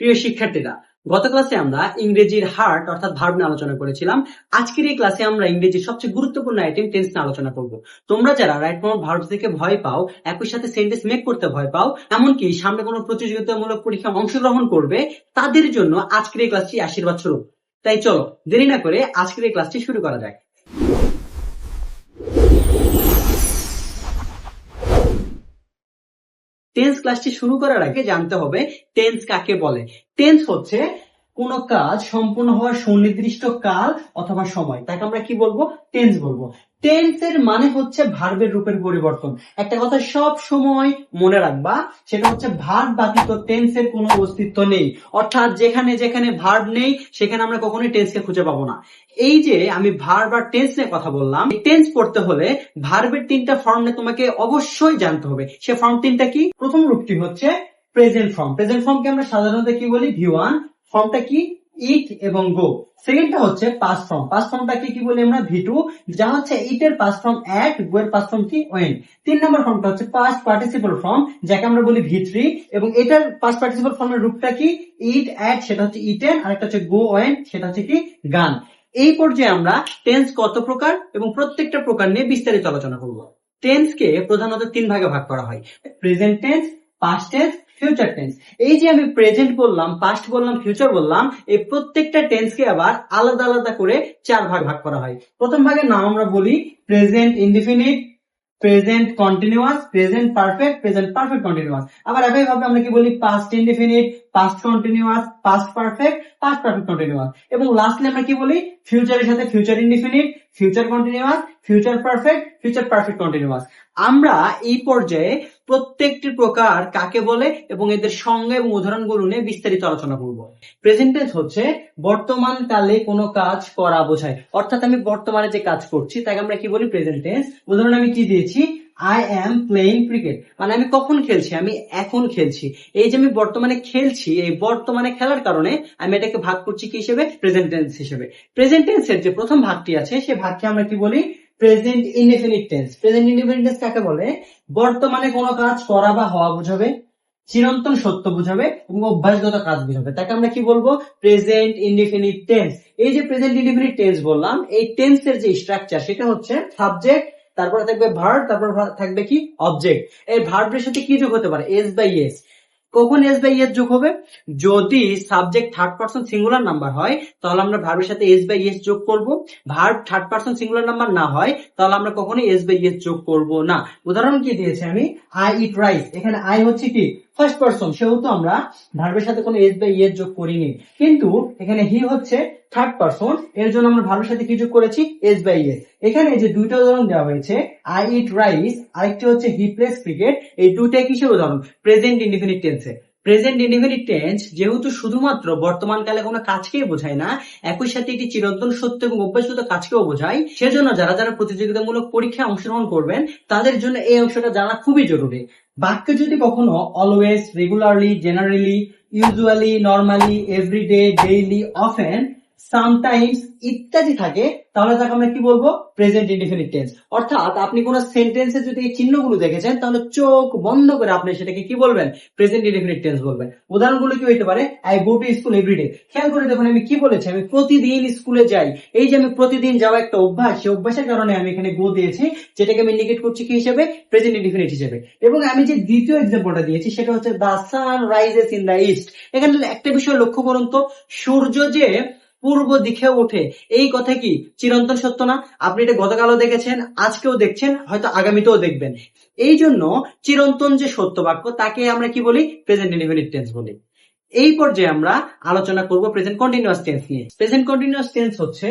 প্রিয় শিক্ষার্থীরা, গত ক্লাসে আমরা ইংরেজির হার্ট অর্থাৎ ভার্ব নিয়ে আলোচনা করেছিলাম। আজকের এই ক্লাসে আমরা ইংরেজির সবচেয়ে গুরুত্বপূর্ণ আইটেম টেন্স নিয়ে আলোচনা করব। তোমরা যারা রাইট ফর্ম ভার্ব থেকে ভয় পাও, একই সাথে সেন্টেন্স মেক করতে ভয় পাও, এমনকি সামনে কোনো প্রতিযোগিতামূলক পরীক্ষায় অংশগ্রহণ করবে, তাদের জন্য আজকের এই ক্লাসটি আশীর্বাদ স্বরূপ। তাই চলো দেরি না করে আজকের এই ক্লাসটি শুরু করা যাক। টেন্স ক্লাসটি শুরু করার আগে জানতে হবে টেন্স কাকে বলে। টেন্স হচ্ছে কোন কাজ সম্পূর্ণ হওয়ার সুনির্দিষ্ট কাল অথবা সময়, তাকে আমরা কি বলবো? টেন্স বলবো। টেন্স এর মানে হচ্ছে ভার্বের রূপের পরিবর্তন। একটা কথা সব সময় মনে রাখবা, সেটা হচ্ছে ভার্ব ব্যতীত টেন্স এর কোনো অস্তিত্ব নেই। অর্থাৎ যেখানে যেখানে ভার্ব নেই সেখানে আমরা কখনোই টেন্সকে খুঁজে পাবো না। এই যে আমি ভার্ব আর টেন্স নিয়ে কথা বললাম, টেন্স পড়তে হলে ভার্বের তিনটা ফর্ম নিয়ে তোমাকে অবশ্যই জানতে হবে। সে ফর্ম তিনটা কি? প্রথম রূপটি হচ্ছে প্রেজেন্ট ফর্ম। প্রেজেন্ট ফর্মকে আমরা সাধারণত কি বলি? ভি1। ফর্মটা কি? ইট এবং গো। সেকেন্ডটা হচ্ছে পাস্ট ফর্ম। পাস্ট ফর্মটাকে কি বলি আমরা? ভি2, যা হচ্ছে ইট এর পাস্ট ফর্ম অ্যাট, গো এর পাস্ট ফর্ম কি? ওয়েন। 3 নম্বর ফর্মটা হচ্ছে পাস্ট পার্টিসিপল ফর্ম, যাকে আমরা বলি ভি3, এবং এটার পাস্ট পার্টিসিপল ফর্মের রূপটা কি? ইট অ্যাট, সেটা হচ্ছে ইটেন, আর একটা হচ্ছে গো ওয়েন, সেটা হচ্ছে কি? গান। এই পর্যায়ে আমরা টেন্স কত প্রকার এবং প্রত্যেকটা প্রকার নিয়ে বিস্তারিত আলোচনা করব। টেন্সকে প্রধানত 3 ভাগে ভাগ করা হয়: present tense, past tense, future tense. এই যে আমি প্রেজেন্ট বললাম, পাস্ট বললাম, ফিউচার বললাম, এই প্রত্যেকটা টেন্সকে আবার আলাদা আলাদা করে 4 ভাগ ভাগ করা হয়। প্রথম ভাগের নাম আমরা বলি present indefinite, present continuous, present perfect, present perfect continuous. আবার একইভাবে আমরা কি বলি? Past indefinite, past continuous, past perfect, past perfect continuous. এবং লাস্টলি আমরা কি বলি? ফিউচারের সাথে future indefinite, future continuous, future perfect, future perfect continuous. আমরা এই পর্যায়ে প্রত্যেকটি প্রকার কাকে বলে এবং এদের সংজ্ঞা এবং উদাহরণগুলো নিয়ে বিস্তারিত আলোচনা করব। প্রেজেন্ট টেন্স হচ্ছে বর্তমান কালে কোনো কাজ করা বোঝায়। অর্থাৎ আমি বর্তমানে যে কাজ করছি তাকে আমরা কি বলি? Present tense. উদাহরণ আমি কি দিয়েছি? আই এম প্লেইং ক্রিকেট, মানে আমি কখন খেলছি? আমি এখন খেলছি। এই যে আমি বর্তমানে খেলছি, এই বর্তমানে খেলার কারণে আমি এটাকে ভাগ করছি কি হিসেবে? প্রেজেন্ট টেন্স হিসেবে। প্রেজেন্ট টেন্সের যে প্রথম ভাগটি আছে সেই ভাগকে আমরা কি বলি? Present indefinite tense. Present indefinite tense কাকে বলে? বর্তমানে কোনো কাজ করা বা হওয়া বোঝাবে, চিরন্তন সত্য বোঝাবে এবং অভ্যাসগত কাজ বোঝাবে, তাকে আমরা কি বলবো? Present indefinite tense. এই যে প্রেজেন্ট ইনডেফিনিট টেন্স বললাম, এই টেন্সের যে স্ট্রাকচার সেটা হচ্ছে সাবজেক্ট, তারপরে থাকবে ভার্ব, তারপর থাকবে কি? অবজেক্ট। এই ভার্বের সাথে কি যোগ হতে পারে? S by es. কখন এস বাই এস যোগ হবে? যদি subject third person singular number হয় তাহলে আমরা ভার্বের সাথে এস বাই এস যোগ করব। Verb third person singular number না হয় তাহলে আমরা কখনোই এস বাই এস যোগ করব না। উদাহরণ কি দিয়েছি আমি? I eat rice. এখানে আই হচ্ছে কি? ফার্স্ট পারসন, সেহেতু আমরা ভার্বের সাথে কোনো এস বাই এস যোগ করিনি। কিন্তু এখানে হি হচ্ছে থার্ড পারসন, এর জন্য আমরা ভার্বের সাথে কি যোগ করেছি? S by es. এখানে যে দুইটা উদাহরণ দেওয়া হয়েছে, আই ইট রাইস, আরেকটি হচ্ছে হি প্লেস ক্রিকেট, এই দুইটাই কিসের উদাহরণ? প্রেজেন্ট ইনডিফিনিট টেন্সে। প্রেজেন্ট ইনডিফিনিট টেন্স যেহেতু শুধুমাত্র বর্তমান কালে কোনো কাজকেই বোঝায় না, একই সাথে এটি চিরন্তন সত্য এবং অভ্যাসগত কাজকেও বোঝায়। সেজন্য যারা যারা প্রতিযোগিতামূলক পরীক্ষায় অংশগ্রহণ করবেন তাদের জন্য এই অংশটা জানা খুবই জরুরি। বাক্য যদি কখনো always, regularly, generally, usually, normally, everyday, daily, often, sometimes ইত্যাদি থাকে তাহলে তাকে আমরা কি বলবো? Present indefinite tense. অর্থাৎ আপনি কোন সেন্টেন্সে যদি এই চিহ্নগুলো দেখেছেন তাহলে চোখ বন্ধ করে আপনি সেটাকে কি বলবেন? প্রেজেন্ট ইনডিফিনিট টেন্স বলবেন। উদাহরণগুলো কি হইতে পারে? I go to school everyday. খেয়াল করে দেখুন আমি কি বলেছি? আমি প্রতিদিন স্কুলে যাই। এই যে আমি প্রতিদিন যাওয়া একটা অভ্যাস, সেই অভ্যাসের কারণে আমি এখানে গো দিয়েছি, যেটাকে আমি ইন্ডিকেট করছি কি হিসেবে? প্রেজেন্ট ইনডিফিনিট হিসেবে। এবং আমি যে দ্বিতীয় এক্সাম্পলটা দিয়েছি সেটা হচ্ছে the sun rises in the east. এখানে একটা বিষয় লক্ষ্য করুন তো, সূর্য যে পূর্ব দিকে ওঠে, এই কথা কি চিরন্তন সত্য না? আপনি এটা গতকালও দেখেছেন, আজকেও দেখছেন, হয়তো আগামীতেও দেখবেন। এই জন্য চিরন্তন যে সত্য বাক্য তাকে আমরা কি বলি? প্রেজেন্ট ইনডিফিনিট টেন্স বলি। এই পর্যায়ে আমরা আলোচনা করব প্রেজেন্ট কন্টিনিউয়াস টেন্স নিয়ে। প্রেজেন্ট কন্টিনিউয়াস টেন্স হচ্ছে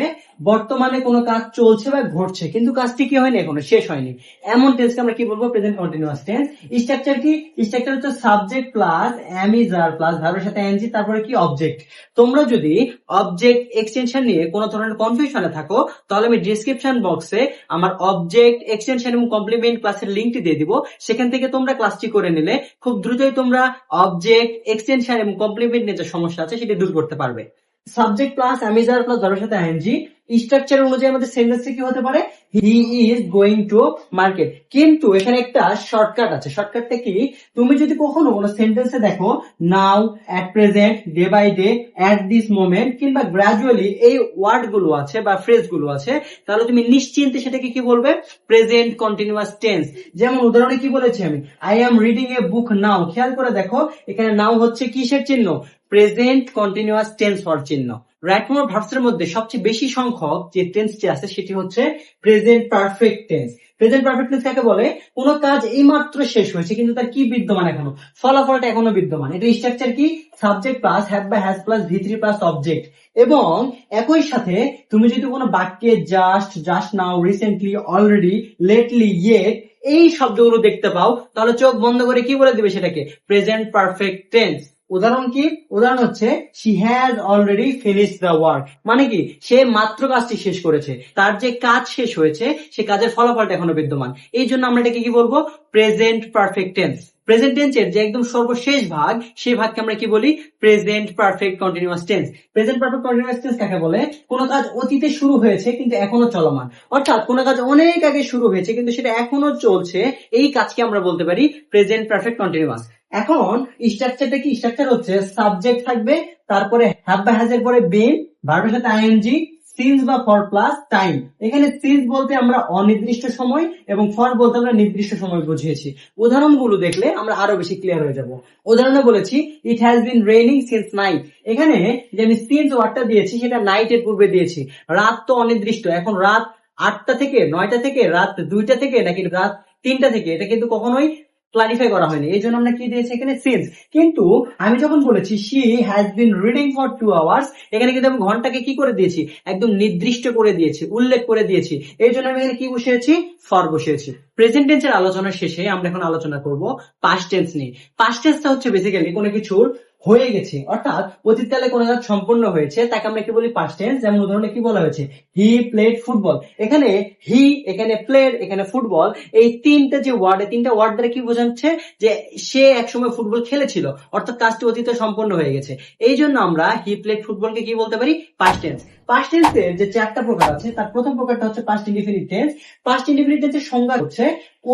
বর্তমানে কোনো কাজ চলছে বা ঘটছে কিন্তু কাজটি কি হয়নি, এখনো শেষ হয়নি, এমন টেন্সকে আমরা কি বলবো? Present continuous tense. স্ট্রাকচার কি? স্ট্রাকচার হচ্ছে subject plus am is are plus ভার্বের সাথে এনজি, তারপরে কি? অবজেক্ট। তোমরা যদি অবজেক্ট এক্সটেনশন নিয়ে কোনো ধরনের কনফিউশনে থাকো তাহলে আমি ডেসক্রিপশন বক্সে আমার অবজেক্ট এক্সটেনশন এবং কমপ্লিমেন্ট ক্লাসের লিংকটি দিয়ে দিব, সেখান থেকে তোমরা ক্লাসটি করে নিলে খুব দ্রুতই তোমরা অবজেক্ট এক্সটেনশন এবং কমপ্লিমেন্ট নিয়ে যে সমস্যা আছে সেটা দূর করতে পারবে। সাবজেক্ট প্লাস অ্যামিজার প্লাস ভার্বের সাথে আইএনজি, স্ট্রাকচার অনুযায়ী আমাদের সেন্টেন্সে কি হতে পারে, he is going to market. কিন্তু এখানে একটা শর্টকাট আছে। শর্টকাটটা কি, তুমি যদি কখনো কোনো সেন্টেন্সে দেখো now, at present, day by day, at this moment কিংবা গ্রাজুয়ালি এই ওয়ার্ড গুলো আছে বা ফ্রেজ গুলো আছে, তাহলে তুমি নিশ্চিন্তে সেটাকে কি বলবে, প্রেজেন্ট কন্টিনিউয়াস টেন্স। যেমন উদাহরণে কি বলেছি আমি, আই এম রিডিং এ বুক নাও। খেয়াল করে দেখো এখানে নাও হচ্ছে কিসের চিহ্ন, প্রেজেন্ট কন্টিনিউয়াস টেন্স হওয়ার চিহ্ন। রাইট ফর্ম ভার্বস এর মধ্যে সবচেয়ে বেশি সংখ্যক যে টেন্সটি আছে সেটি হচ্ছে present perfect tense. Present perfect tense কাকে বলে, কোন কাজ এইমাত্র শেষ হয়েছে কিন্তু তার কি বিদ্যমান এখনো, ফলাফলটা এখনো বিদ্যমান। এটা স্ট্রাকচার কি, সাবজেক্ট প্লাস হ্যাভ বা হ্যাজ প্লাস ভি3 প্লাস অবজেক্ট। এবং একই সাথে তুমি যদি কোনো বাক্যে just, just now, recently, already, lately, yet এই শব্দগুলো দেখতে পাও, তাহলে চোখ বন্ধ করে কি বলে দিবে সেটাকে, প্রেজেন্ট পারফেক্ট টেন্স। উদাহরণ কি, উদাহরণ হচ্ছে she has already finished the work, মানে কি সে মাত্র কাজটি শেষ করেছে, তার যে কাজ শেষ হয়েছে সে কাজের ফলাফলটা এখনো বিদ্যমান। এই জন্য আমরা এটাকে কি বলবো, প্রেজেন্ট পারফেক্ট টেন্স। প্রেজেন্ট টেন্সের যে একদম সর্বশেষ ভাগ, সেই ভাগকে আমরা কি বলি, present perfect continuous tense. Present perfect continuous tense কাকে বলে, কোন কাজ অতীতে শুরু হয়েছে কিন্তু এখনো চলমান, অর্থাৎ কোন কাজ অনেক আগে শুরু হয়েছে কিন্তু সেটা এখনো চলছে, এই কাজকে আমরা বলতে পারি প্রেজেন্ট পারফেক্ট কন্টিনিউয়াস। এখন স্ট্রাকচারটা কি, স্ট্রাকচার হচ্ছে সাবজেক্ট থাকবে, তারপরে হ্যাভ বা হ্যাজ এর পরে বিন, ভার্বের সাথে আইএনজি, সিন্স বা ফর প্লাস টাইম। এখানে সিন্স বলতে আমরা অনির্দিষ্ট সময় এবং ফর বলতে আমরা নির্দিষ্ট সময় বুঝিয়েছি। উদাহরণগুলো দেখলে আমরা আরো বেশি ক্লিয়ার হয়ে যাব। উদাহরণে বলেছি it has been raining since night. এখানে যে আমি সিন্স ওয়ার্ডটা দিয়েছি সেটা নাইটের পূর্বে দিয়েছি। রাত তো অনির্দিষ্ট, এখন রাত 8টা থেকে 9টা থেকে, রাত 2টা থেকে নাকি রাত 3টা থেকে, এটা কিন্তু কখনোই ক্লারিফাই করা হয়নি, এই জন্য আমরা কি দিয়েছি এখানে সিন্স। কিন্তু আমি যখন বলেছি she has been reading for 2 hours, এখানে কিন্তু আমি ঘন্টাকে কি করে দিয়েছি, একদম নির্দিষ্ট করে দিয়েছি, উল্লেখ করে দিয়েছি, এই জন্য আমি এখানে কি বসিয়েছি, ফর বসিয়েছি। প্রেজেন্ট টেন্সের আলোচনার শেষে আমরা এখন আলোচনা করব পাস্ট টেন্স নিয়ে। পাস্ট টেন্সটা হচ্ছে বেসিক্যালি কোনো কিছুর হয়ে গেছে, অর্থাৎ অতীতকালে কোনো কাজ সম্পূর্ণ হয়েছে তাকে আমরা কি বলি, পাস্ট টেন্স। যেমন উদাহরণে কি বলা হয়েছে, হি প্লেড ফুটবল। এখানে হি, এখানে প্লেড, এখানে ফুটবল, এই তিনটা যে ওয়ার্ড, এই তিনটা ওয়ার্ড দ্বারা কি বোঝাচ্ছে যে সে একসময় ফুটবল খেলেছিল, অর্থাৎ কাজটি অতীতে সম্পন্ন হয়ে গেছে। এই জন্য আমরা হি প্লেড ফুটবলকে কি বলতে পারি, পাস্ট টেন্স। পাস্ট টেন্সের যে 4টা প্রকার আছে তার প্রথম প্রকারটা হচ্ছে past indefinite tense. Past indefinite টেন্সের সংজ্ঞা হচ্ছে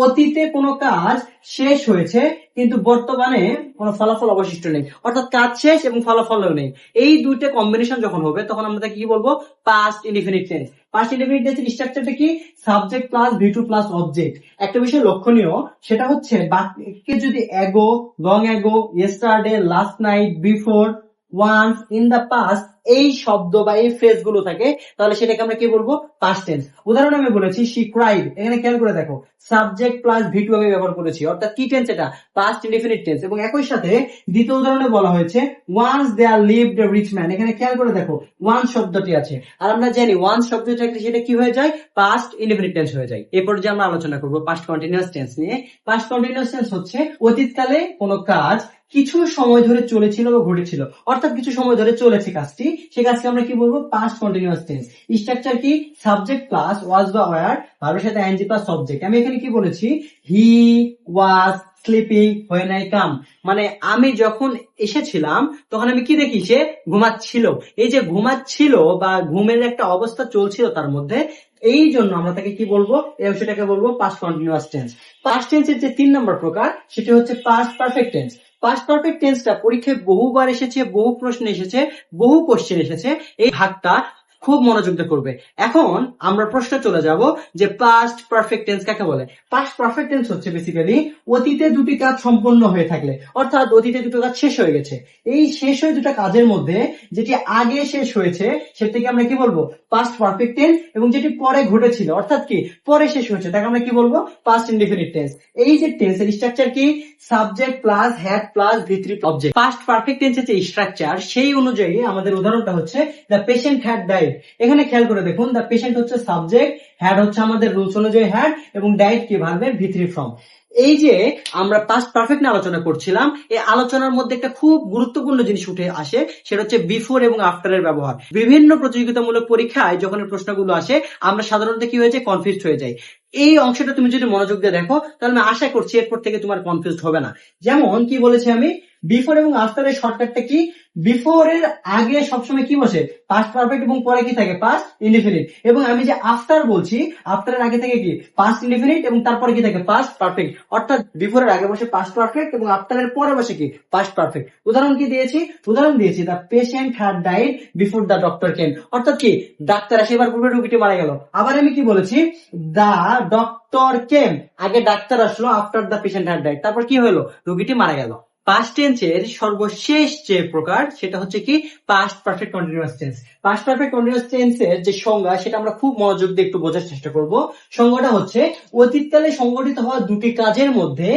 অতীতে কোনো কাজ শেষ হয়েছে কিন্তু বর্তমানে কোনো ফলাফল অবশিষ্ট নেই, অর্থাৎ কাজ শেষ এবং ফলাফলও নেই। এই দুইটা কম্বিনেশন যখন হবে তখন আমরা তাকে কি বলবো, past indefinite tense. Past indefinite টেন্সের স্ট্রাকচারটা কি, সাবজেক্ট প্লাস ভি2 প্লাস অবজেক্ট। একটা বিষয় লক্ষণীয়, সেটা হচ্ছে বাক্যে যদি ago, long ago, yesterday, last night, before, once, in the past এই শব্দ বা এই ফ্রেজ গুলো থাকে, তাহলে সেটাকে আমরা কি বলবো, পাস্ট টেন্স। উদাহরণ আমি বলেছি শি ক্রাইড, এখানে খেয়াল করে দেখো সাবজেক্ট প্লাস ভি2 আমি ব্যবহার করেছি, অর্থাৎ কি টেন্স এটা, পাস্ট ইনডিফিনিট টেন্স। এবং একই সাথে দ্বিতীয় উদাহরণে বলা হয়েছে once there lived a rich man, এখানে খেয়াল করে দেখো ওয়ান্স শব্দটি আছে, আর আমরা জানি ওয়ান্স শব্দ থাকলে সেটা কি হয়ে যায়, পাস্ট ইনডিফিনিট টেন্স হয়ে যায়। এরপর যে আমরা আলোচনা করবো পাস্ট কন্টিনিউয়াস টেন্স নিয়ে। পাস্ট কন্টিনিউয়াস টেন্স হচ্ছে অতীতকালে কোনো কাজ কিছু সময় ধরে চলেছিল বা ঘটেছিল, অর্থাৎ কিছু সময় ধরে চলেছে কাজটি, সেই কাজকে আমরা কি বলবো, পাস্ট কন্টিনিউয়াস টেন্স। স্ট্রাকচার কি, সাবজেক্ট প্লাস ওয়াজ বা ওয়্যার, ভার্বের সাথে আইএনজি প্লাস সাবজেক্ট। আমি এখানে কি বলেছি, he was sleeping when I came, মানে আমি যখন এসেছিলাম তখন আমি কি দেখি, সে ঘুমাচ্ছিল। এই যে ঘুমাচ্ছিল বা ঘুমের একটা অবস্থা চলছিল তার মধ্যে, এই জন্য আমরা তাকে কি বলবো, এই অংশটাকে বলবো পাস্ট কন্টিনিউয়াস টেন্স। পাস্ট টেন্সের যে 3 নম্বর প্রকার সেটি হচ্ছে past perfect tense. Past perfect টেন্সটা পরীক্ষায় বহুবার এসেছে, বহু প্রশ্ন এসেছে, বহু কোশ্চেন এসেছে, এই ভাগটা খুব মনোযোগ দিয়ে করবে। এখন আমরা প্রশ্নে চলে যাব যে পাস্ট পারফেক্ট টেন্স কাকে বলে। পাস্ট পারফেক্ট টেন্স হচ্ছে বেসিক্যালি অতীতে দুটি কাজ সম্পন্ন হয়ে থাকলে, অর্থাৎ অতীতে দুটো কাজ শেষ হয়ে গেছে, এই শেষ হয়ে দুটো কাজের মধ্যে যেটি আগে শেষ হয়েছে সেটাকে আমরা কি বলবো, পাস্ট পারফেক্ট টেন্স। এবং যেটি পরে ঘটেছিল, অর্থাৎ কি পরে শেষ হয়েছে, তাকে আমরা কি বলবো, পাস্ট ইনডিফিনিট টেন্স। এই যে টেন্সের স্ট্রাকচার কি, সাবজেক্ট প্লাস হ্যাড প্লাস ভি3 অবজেক্ট। পাস্ট পারফেক্ট টেন্সের যে স্ট্রাকচার সেই অনুযায়ী আমাদের উদাহরণটা হচ্ছে দ্য পেশেন্ট হ্যাড ডাইড। এখানে খেয়াল করে দেখুন, দ্য পেশেন্ট হচ্ছে সাবজেক্ট, হ্যাড হচ্ছে আমাদের রুলস অনুযায়ী হ্যাড, এবং ডাইড কি ভার্বের ভি3 ফর্ম। এই যে আমরা পাস্ট পারফেক্ট নিয়ে আলোচনা করছিলাম, এই আলোচনার মধ্যে একটা খুব গুরুত্বপূর্ণ জিনিস উঠে আসে, সেটা হচ্ছে বিফোর এবং আফটারের ব্যবহার। বিভিন্ন প্রতিযোগিতামূলক পরীক্ষায় যখন এই প্রশ্নগুলো আসে আমরা সাধারণত কি হয়ে যায়, কনফিউজড হয়ে যাই। এই অংশটা তুমি যদি মনোযোগ দিয়ে দেখো তাহলে আমি আশা করছি এরপর থেকে তোমার কনফিউজড হবে না। যেমন কি বলেছি আমি, বিফোর এবং আফটার এর শর্টকাটটা কি? বিফোর এর আগে সবসময় কি বসে? পাস্ট পারফেক্ট এবং পরে কি থাকে? Past indefinite. এবং আমি যে আফটার বলছি, আফটার এর আগে থেকে কি? পাস্ট ইনডিফিনিট এবং তারপরে কি থাকে? Past perfect. অর্থাৎ বিফোর এর আগে বসে পাস্ট পারফেক্ট এবং আফটার এর পরে বসে কি? Past perfect. উদাহরণ কি দিয়েছি? উদাহরণ দিয়েছি the patient had died before the doctor came. অর্থাৎ কি? ডাক্তার আসিবার পূর্বে রোগীটি মারা গেল। আবার আমি কি বলেছি? দ্য ডক্টর কেম, আগে ডাক্তার আসলো, after the patient had died, তারপর কি হলো? রোগীটি মারা গেল। পাস্ট টেন্সের সর্বশেষ যে প্রকার সেটা হচ্ছে কি? Past perfect continuous tense. Past perfect continuous টেন্সের যে সংজ্ঞা সেটা আমরা খুব মনোযোগ দিয়ে একটু বোঝার চেষ্টা করব। সংজ্ঞাটা হচ্ছে অতীতকালে সংঘটিত হওয়া দুটি কাজের মধ্যে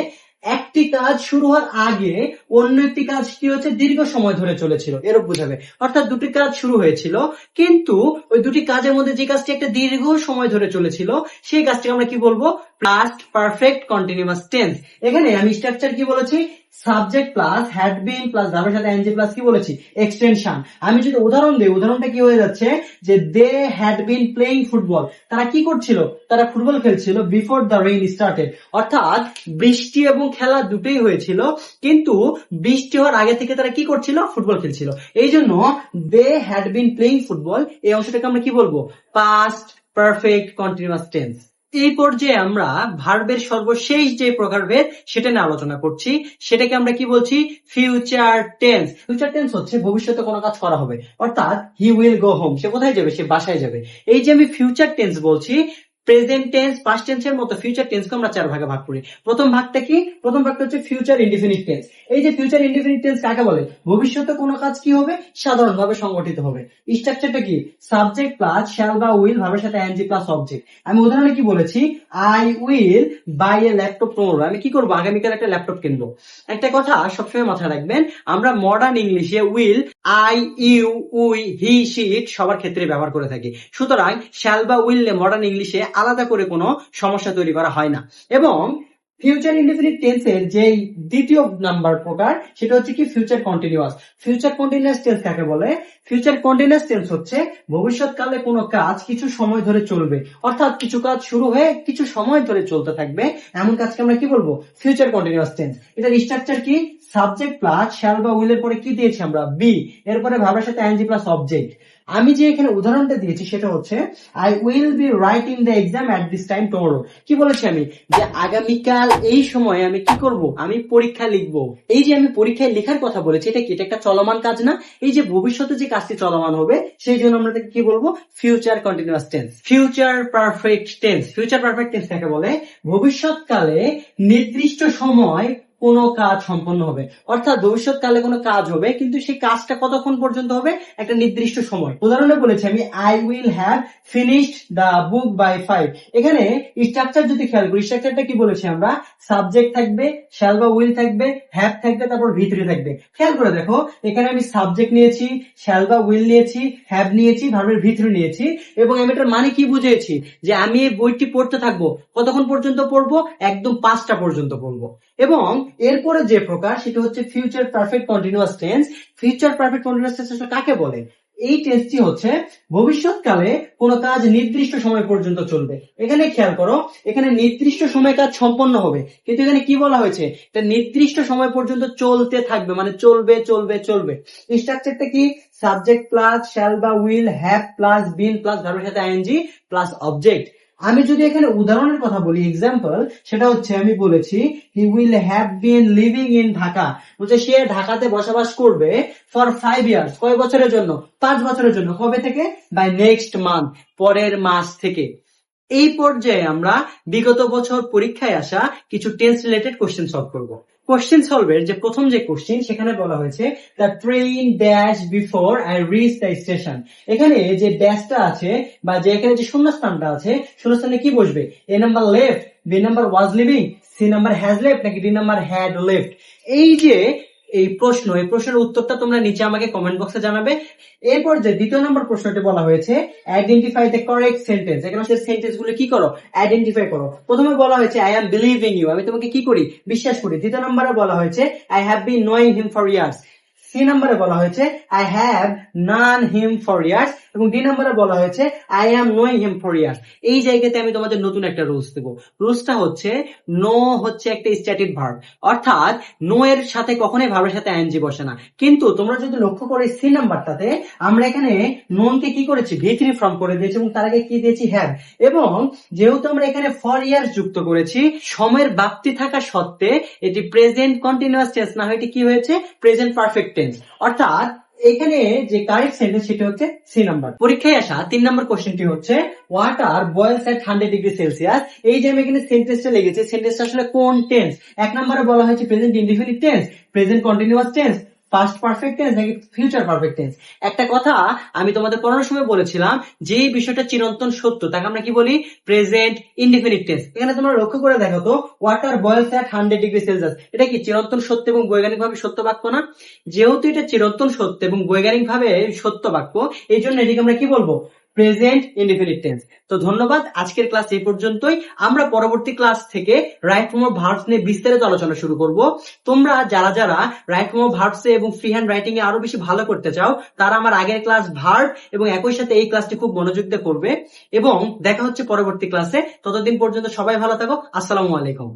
একটি কাজ শুরু হওয়ার আগে অন্য একটি কাজ কি হচ্ছে? দীর্ঘ সময় ধরে চলেছিল, এরূপ বোঝাবে। অর্থাৎ দুটি কাজ শুরু হয়েছিল, কিন্তু ওই দুটি কাজের মধ্যে যে কাজটি একটা দীর্ঘ সময় ধরে চলেছিল সেই কাজটিকে আমরা কি বলবো? Past perfect continuous tense. এখানে আমি স্ট্রাকচার কি বলেছি? Subject plus had been plus ভার্বের সাথে এনজি প্লাস কি বলেছি? এক্সটেনশন। আমি যদি উদাহরণ দিই, উদাহরণটা কি হয়ে যাচ্ছে? যে they had been playing football, তারা কি করছিল? তারা ফুটবল খেলছিল বিফোর দ্য রেইন স্টার্টেড। অর্থাৎ বৃষ্টি এবং খেলা দুটোই হয়েছিল, কিন্তু বৃষ্টি হওয়ার আগে থেকে তারা কি করছিল? ফুটবল খেলছিল। এই জন্য they had been playing football, এই অংশটাকে আমরা কি বলবো? Past perfect continuous tense. এই পর্যায়ে আমরা ভার্বের সর্বশেষ যে প্রকারভেদ সেটা নিয়ে আলোচনা করছি। সেটাকে আমরা কি বলছি? Future tense. ফিউচার টেন্স হচ্ছে ভবিষ্যতে কোনো কাজ করা হবে, অর্থাৎ হি উইল গো হোম, সে কোথায় যাবে? সে বাসায় যাবে। এই যে আমি ফিউচার টেন্স বলছি, প্রেজেন্ট টেন্স, পাস্ট টেন্সের মতো ফিউচার টেন্সকে আমরা চার ভাগে ভাগ করি। প্রথম ভাগটা কি? প্রথম ভাগটা হচ্ছে ফিউচার ইনডিফিনিট টেন্স। এই যে ফিউচার ইনডিফিনিট টেন্স কাকে বলে? ভবিষ্যতে কোনো কাজ কি হবে? সাধারণভাবে সংগঠিত হবে। স্ট্রাকচারটা কি? সাবজেক্ট প্লাস শ্যাল বা উইল, ভার্বের সাথে এনজি প্লাস অবজেক্ট। আমি উদাহরণে কি বলেছি? I will buy a laptop tomorrow, আমি কি করবো? আগামীকাল একটা ল্যাপটপ কিনবো। একটা কথা সবসময় মাথায় রাখবেন, আমরা মডার্ন ইংলিশে will I, you, we, he, she, it সবার ক্ষেত্রে ব্যবহার করে থাকি। সুতরাং শ্যাল বা উইল মডার্ন ইংলিশে আলাদা করে কোনো সমস্যা তৈরি করা হয় না। এবং ফিউচার ইনডিফিনিট টেন্সের যে দ্বিতীয় নাম্বার প্রকার সেটা হচ্ছে কি? Future continuous. Future continuous tense কাকে বলে? ফিউচার কন্টিনিউয়াস টেন্স হচ্ছে ভবিষ্যৎকালে কোনো কাজ কিছু সময় ধরে চলবে, অর্থাৎ কিছু কাজ শুরু হয়ে কিছু সময় ধরে চলতে থাকবে, এমন কাজকে আমরা কি বলবো? Future continuous tense. এটার স্ট্রাকচার কি? সাবজেক্ট প্লাস শ্যাল বা উইলের পরে কি দিয়েছি আমরা? বি, এরপরে ভার্বের সাথে এনজি প্লাস অবজেক্ট। আমি যে এখানে উদাহরণটা দিয়েছি সেটা হচ্ছে I will be writing the exam at this time tomorrow. কি বলেছি আমি? যে আগামীকাল এই সময়ে আমি কি করব? আমি পরীক্ষা লিখবো। এই যে আমি পরীক্ষায় লেখার কথা বলেছি, এটা কি? এটা একটা চলমান কাজ না? এই যে ভবিষ্যতে যে কাজটি চলমান হবে সেই জন্য আমরা কি বলবো? Future continuous tense. Future perfect tense. Future perfect tense কাকে বলে? ভবিষ্যৎকালে নির্দিষ্ট সময় কোনো কাজ সম্পন্ন হবে, অর্থাৎ ভবিষ্যৎকালে কোনো কাজ হবে, কিন্তু সেই কাজটা কতক্ষণ পর্যন্ত হবে? একটা নির্দিষ্ট সময়। উদাহরণে বলেছি আমি I will have finished the book by 5। এখানে স্ট্রাকচার যদি খেয়াল করি, স্ট্রাকচারটা কি বলেছি আমরা? সাবজেক্ট থাকবে, শ্যাল বা উইল থাকবে, হ্যাভ থাকবে, তারপর ভিতরে থাকবে। খেয়াল করে দেখো, এখানে আমি সাবজেক্ট নিয়েছি, শ্যাল বা উইল নিয়েছি, হ্যাভ নিয়েছি, ভার্বের ভিতরে নিয়েছি, এবং আমি এটার মানে কি বুঝিয়েছি? যে আমি এই বইটি পড়তে থাকবো। কতক্ষণ পর্যন্ত পড়বো? একদম 5টা পর্যন্ত পড়বো। এবং এরপরে যে প্রকার সেটা হচ্ছে future perfect continuous tense. Future perfect continuous tense কাকে বলে? এই টেন্সটি হচ্ছে ভবিষ্যৎকালে কোনো কাজ নির্দিষ্ট সময় পর্যন্ত চলবে। এখানে খেয়াল করো, এখানে নির্দিষ্ট সময় কাজ সম্পন্ন হবে, কিন্তু এখানে কি বলা হয়েছে? এটা নির্দিষ্ট সময় পর্যন্ত চলতে থাকবে, মানে চলবে চলবে চলবে। স্ট্রাকচারটা কি? সাবজেক্ট প্লাস শ্যাল বা will, have plus been plus ভার্বের সাথে আইএনজি প্লাস অবজেক্ট। আমি যদি এখানে উদাহরণের কথা বলি, এক্সাম্পল, সেটা হচ্ছে আমি বলেছি he will have been living in Dhaka, বলছে সে ঢাকাতে বসবাস করবে ফর 5 ইয়ার্স। কয় বছরের জন্য? 5 বছরের জন্য। কবে থেকে? বাই নেক্সট মান্থ, পরের মাস থেকে। এই পর্যায়ে আমরা বিগত বছর পরীক্ষায় আসা কিছু টেন্স রিলেটেড কোশ্চেন সলভ করব। কোশ্চেন সলভের যে প্রথম যে কোশ্চেন, সেখানে বলা হয়েছে the train dash before I reach the station. এখানে যে ড্যাশটা আছে বা যে এখানে যে শূন্যস্থানটা আছে, শূন্যস্থানে কি বসবে? A number left, B number was leaving, C number has left, নাকি ডি নাম্বার হ্যাড লেফট? এই যে এই প্রশ্নের উত্তরটা তোমরা নিচে আমাকে কমেন্ট বক্সে জানাবে। এরপর যে দ্বিতীয় নম্বর প্রশ্নটি বলা হয়েছে আইডেন্টিফাই দ্য কারেক্ট সেন্টেন্স। এখানে সেন্টেন্স গুলো কি করো? আইডেন্টিফাই করো। প্রথমে বলা হয়েছে আই এম বিলিভিং ইউ, আমি তোমাকে কি করি? বিশ্বাস করি। দ্বিতীয় নম্বরে বলা হয়েছে I have been knowing him for years. C নম্বরে বলা হয়েছে I have known him for years. এবং 2 নম্বরে বলা হয়েছে I am knowing him for years. এই জায়গাতে আমি তোমাদের নতুন একটা রুলস দেবো। রুলসটা হচ্ছে নো হচ্ছে একটা স্ট্যাটিক ভার্ব, অর্থাৎ নো এর সাথে কখনোই ভার্বের সাথে আইএনজি বসে না। কিন্তু তোমরা যদি লক্ষ্য করো সি নাম্বারটাতে আমরা এখানে নোনকে কি করেছি, ভি3 ফর্ম করে দিয়েছি এবং তার আগে কি দিয়েছি, হ্যাভ। এবং যেহেতু আমরা এখানে ফর ইয়ার্স যুক্ত করেছি, সময়ের ব্যাপ্তি থাকা সত্ত্বে এটি প্রেজেন্ট কন্টিনিউয়াস টেন্স না হয়ে এটি কি হয়েছে, প্রেজেন্ট পারফেক্ট টেন্স। অর্থাৎ এখানে যে কারেক্ট সেন্টেন্স সেটা হচ্ছে সি নাম্বার। পরীক্ষায় আসা 3 নম্বর কোশ্চেনটি হচ্ছে ওয়াটার বয়েলস এট 100 ডিগ্রি সেলসিয়াস। এই যে আমি এখানে সেন্টেন্সটা লিখেছি, সেন্টেন্সটা আসলে কোন টেন্স? 1 নম্বরে বলা হয়েছে present indefinite tense, present continuous tense, past perfect tense নাকি ফিউচার পারফেক্ট টেন্স। একটা কথা আমি তোমাদের পড়ানোর সময় বলেছিলাম, যে এই বিষয়টা চিরন্তন সত্য তাকে আমরা কি বলি, প্রেজেন্ট ইনডিফিনিট টেন্স। এখানে তোমরা লক্ষ্য করে দেখো তো, ওয়াটার বয়েলস এট 100 ডিগ্রি সেলসিয়াস, এটা কি চিরন্তন সত্য এবং বৈজ্ঞানিকভাবে সত্য বাক্য না? যেহেতু এটা চিরন্তন সত্য এবং বৈজ্ঞানিকভাবে সত্য বাক্য, এই জন্য এটিকে আমরা কি বলবো, প্রেজেন্ট ইনডিফিনিট টেন্স। তো ধন্যবাদ, আজকের ক্লাস এই পর্যন্তই। আমরা পরবর্তী ক্লাস থেকে রাইট ফর্ম অফ ভার্বস নিয়ে বিস্তারিত আলোচনা শুরু করব। তোমরা যারা যারা রাইট ফর্ম অফ ভার্বস এবং ফ্রি হ্যান্ড রাইটিং এ আরো বেশি ভালো করতে চাও, তারা আমার আগের ক্লাস ভার্ব এবং একই সাথে এই ক্লাসটি খুব মনোযোগ দিয়ে করবে। এবং দেখা হচ্ছে পরবর্তী ক্লাসে। ততদিন পর্যন্ত সবাই ভালো থাকো। আসসালামু আলাইকুম।